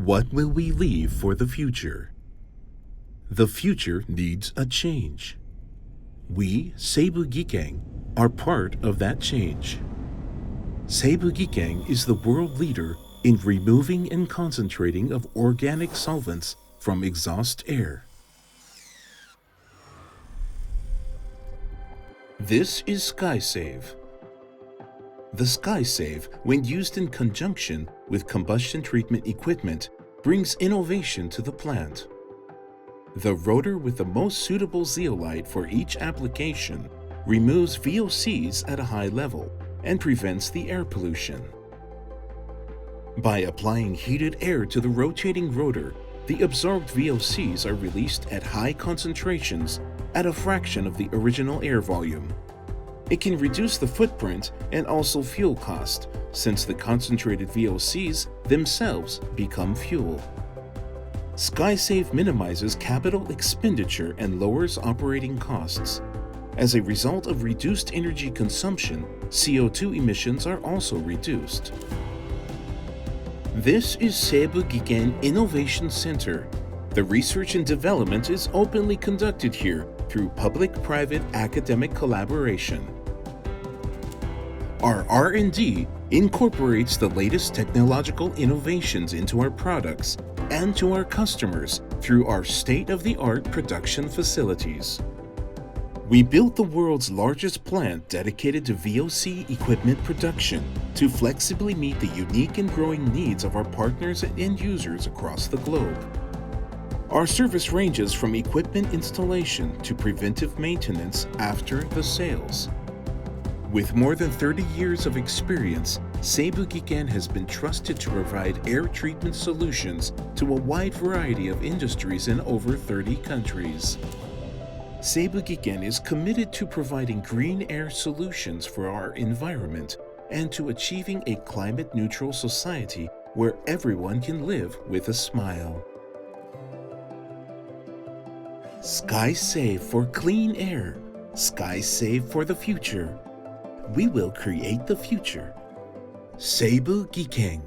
What will we leave for the future? The future needs a change. We, SEIBU GIKEN, are part of that change. SEIBU GIKEN is the world leader in removing and concentrating of organic solvents from exhaust air. This is SkySave. The SkySave, when used in conjunction with combustion treatment equipment, brings innovation to the plant. The rotor with the most suitable zeolite for each application removes VOCs at a high level and prevents the air pollution. By applying heated air to the rotating rotor, the absorbed VOCs are released at high concentrations at a fraction of the original air volume. It can reduce the footprint and also fuel cost, since the concentrated VOCs themselves become fuel. SkySave minimizes capital expenditure and lowers operating costs. As a result of reduced energy consumption, CO2 emissions are also reduced. This is SEIBU GIKEN Innovation Center. The research and development is openly conducted here through public-private academic collaboration. Our R&D incorporates the latest technological innovations into our products and to our customers through our state-of-the-art production facilities. We built the world's largest plant dedicated to VOC equipment production to flexibly meet the unique and growing needs of our partners and end users across the globe. Our service ranges from equipment installation to preventive maintenance after the sales. With more than 30 years of experience, SEIBU GIKEN has been trusted to provide air treatment solutions to a wide variety of industries in over 30 countries. SEIBU GIKEN is committed to providing green air solutions for our environment and to achieving a climate-neutral society where everyone can live with a smile. SkySave for clean air. SkySave for the future. We will create the future. SEIBU GIKEN.